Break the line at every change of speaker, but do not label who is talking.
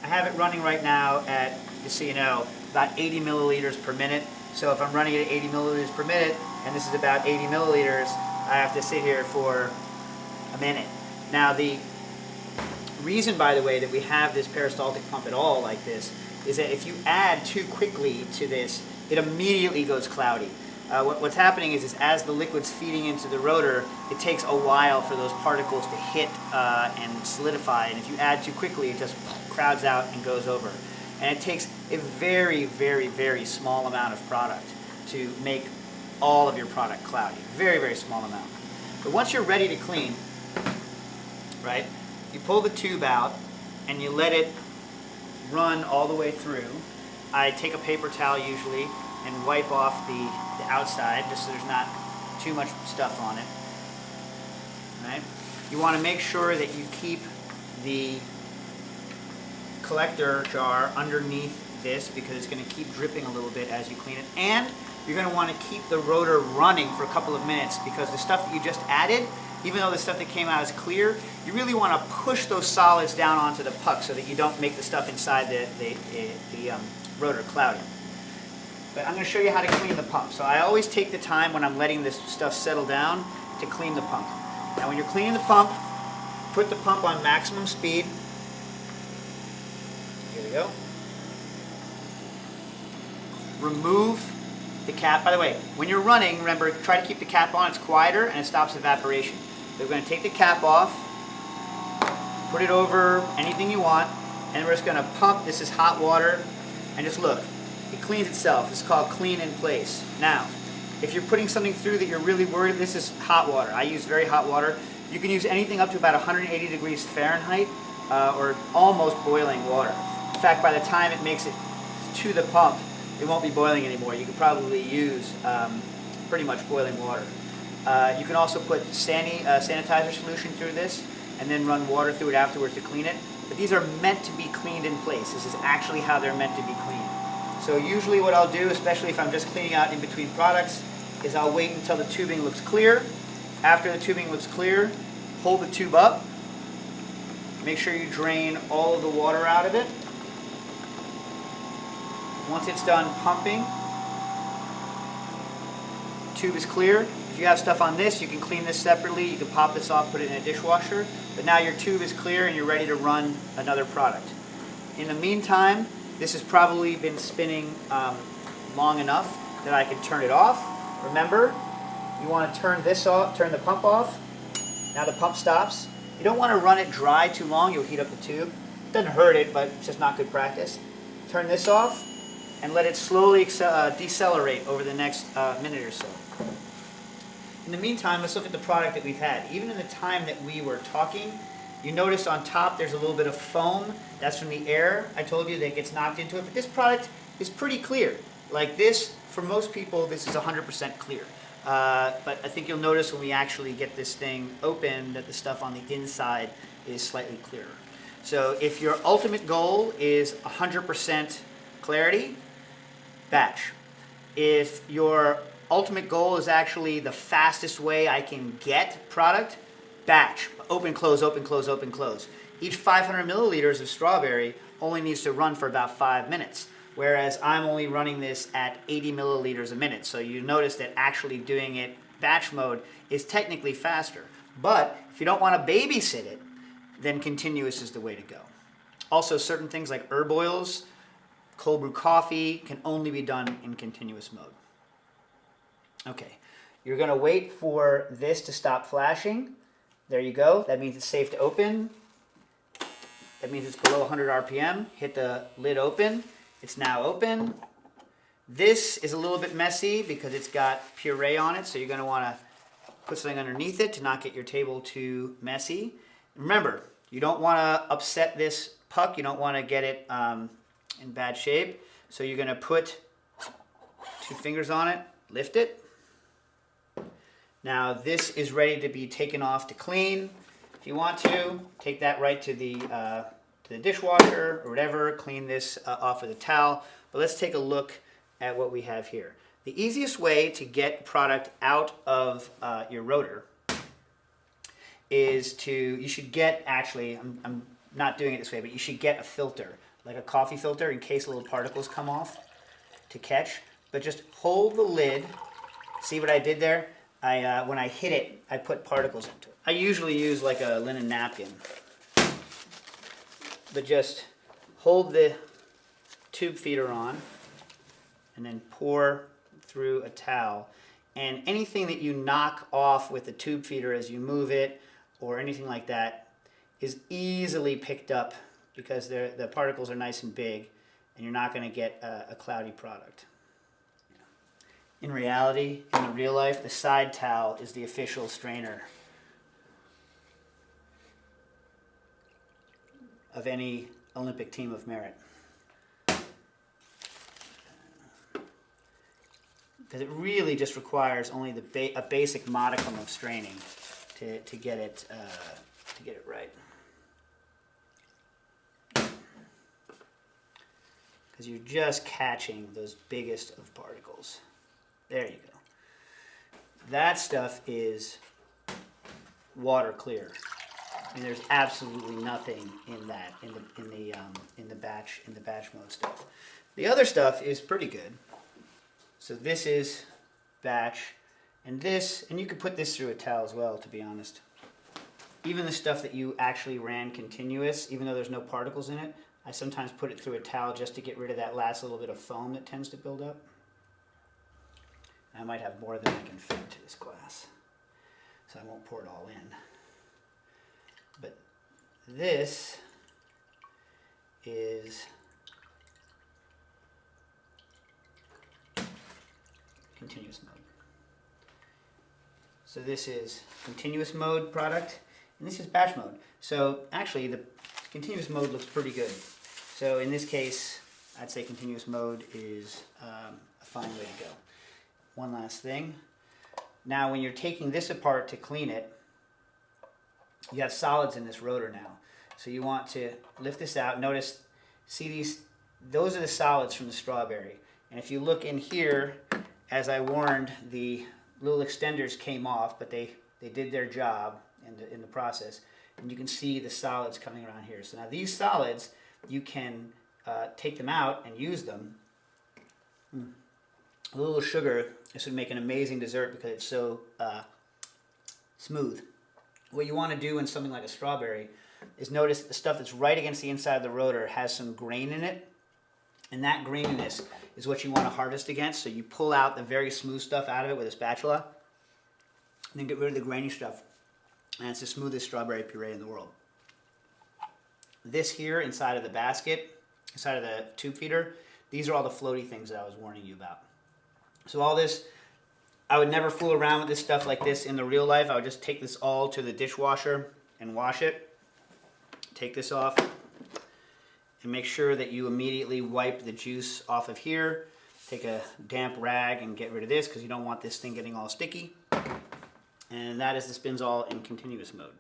I have it running right now at, just so you know, about 80 milliliters per minute. So if I'm running it at 80 milliliters per minute, and this is about 80 milliliters, I have to sit here for a minute. Now the reason, by the way, that we have this peristaltic pump at all like this is that if you add too quickly to this, it immediately goes cloudy. What's happening is as the liquid's feeding into the rotor, it takes a while for those particles to hit and solidify, and if you add too quickly, it just crowds out and goes over. And it takes a very, very, very small amount of product to make all of your product cloudy. Very, very small amount. But once you're ready to clean, right, you pull the tube out and you let it run all the way through. I take a paper towel usually and wipe off the outside just so there's not too much stuff on it. Right? You want to make sure that you keep the collector jar underneath this because it's going to keep dripping a little bit as you clean it, and you're going to want to keep the rotor running for a couple of minutes because the stuff that you just added, even though the stuff that came out is clear, you really want to push those solids down onto the puck so that you don't make the stuff inside the rotor cloudy. But I'm going to show you how to clean the pump. So I always take the time when I'm letting this stuff settle down to clean the pump. Now when you're cleaning the pump, put the pump on maximum speed. Here we go. Remove the cap. By the way, when you're running, remember, try to keep the cap on. It's quieter and it stops evaporation. So we're going to take the cap off, put it over anything you want, and we're just going to pump. This is hot water, and just look. It cleans itself. It's called clean in place. Now, if you're putting something through that you're really worried, this is hot water. I use very hot water. You can use anything up to about 180 degrees Fahrenheit or almost boiling water. In fact, by the time it makes it to the pump, it won't be boiling anymore. You could probably use pretty much boiling water. You can also put sanitizer solution through this and then run water through it afterwards to clean it. But these are meant to be cleaned in place. This is actually how they're meant to be cleaned. So usually what I'll do, especially if I'm just cleaning out in between products, is I'll wait until the tubing looks clear. After the tubing looks clear, hold the tube up. Make sure you drain all of the water out of it. Once it's done pumping, the tube is clear. If you have stuff on this, you can clean this separately. You can pop this off, put it in a dishwasher. But now your tube is clear and you're ready to run another product. In the meantime, this has probably been spinning long enough that I can turn it off. Remember, you want to turn this off, turn the pump off. Now the pump stops. You don't want to run it dry too long. You'll heat up the tube. It doesn't hurt it, but it's just not good practice. Turn this off and let it slowly decelerate over the next minute or so. In the meantime, let's look at the product that we've had. Even in the time that we were talking, you notice on top there's a little bit of foam. That's from the air I told you that gets knocked into it. But this product is pretty clear. Like this, for most people, this is 100% clear. But I think you'll notice when we actually get this thing open that the stuff on the inside is slightly clearer. So if your ultimate goal is 100% clarity, batch. If your ultimate goal is actually the fastest way I can get product, batch. Open, close, open, close, open, close. Each 500 milliliters of strawberry only needs to run for about 5 minutes, whereas I'm only running this at 80 milliliters a minute. So you notice that actually doing it batch mode is technically faster. But if you don't want to babysit it, then continuous is the way to go. Also, certain things like herb oils, cold brew coffee can only be done in continuous mode. Okay, you're going to wait for this to stop flashing. There you go. That means it's safe to open. That means it's below 100 RPM. Hit the lid open. It's now open. This is a little bit messy because it's got puree on it, so you're going to want to put something underneath it to not get your table too messy. Remember, you don't want to upset this puck. You don't want to get it in bad shape. So you're going to put 2 fingers on it, lift it. Now this is ready to be taken off to clean. If you want to, take that right to the dishwasher or whatever, clean this off with a towel. But let's take a look at what we have here. The easiest way to get product out of your rotor is to, you should get, actually, I'm not doing it this way, but you should get a filter like a coffee filter in case little particles come off to catch. But just hold the lid. See what I did there? When I hit it, I put particles into it. I usually use like a linen napkin. But just hold the tube feeder on and then pour through a towel. And anything that you knock off with the tube feeder as you move it or anything like that is easily picked up because the particles are nice and big and you're not going to get a cloudy product. In reality, in the real life, the side towel is the official strainer of any Olympic team of merit. Because it really just requires only a basic modicum of straining to get it right. Because you're just catching those biggest of particles. There you go. That stuff is water clear. And there's absolutely nothing in that in the batch mode stuff. The other stuff is pretty good. So this is batch, and you could put this through a towel as well, to be honest. Even the stuff that you actually ran continuous, even though there's no particles in it, I sometimes put it through a towel just to get rid of that last little bit of foam that tends to build up. I might have more than I can fit into this glass, so I won't pour it all in. But this is continuous mode. So this is continuous mode product, and this is batch mode. So actually the continuous mode looks pretty good. So in this case, I'd say continuous mode is a fine way to go. One last thing. Now when you're taking this apart to clean it, you have solids in this rotor now. So you want to lift this out. Notice, see these, those are the solids from the strawberry. And if you look in here, as I warned, the little extenders came off, but they did their job in the process. And you can see the solids coming around here. So now these solids, you can take them out and use them. A little sugar, this would make an amazing dessert because it's so smooth. What you want to do in something like a strawberry is notice the stuff that's right against the inside of the rotor has some grain in it. And that graininess is what you want to harvest against. So you pull out the very smooth stuff out of it with a spatula, and then get rid of the grainy stuff. And it's the smoothest strawberry puree in the world. This here inside of the basket, inside of the tube feeder, these are all the floaty things that I was warning you about. So all this, I would never fool around with this stuff like this in the real life. I would just take this all to the dishwasher and wash it. Take this off and make sure that you immediately wipe the juice off of here. Take a damp rag and get rid of this because you don't want this thing getting all sticky. And that is the Spinzall in continuous mode.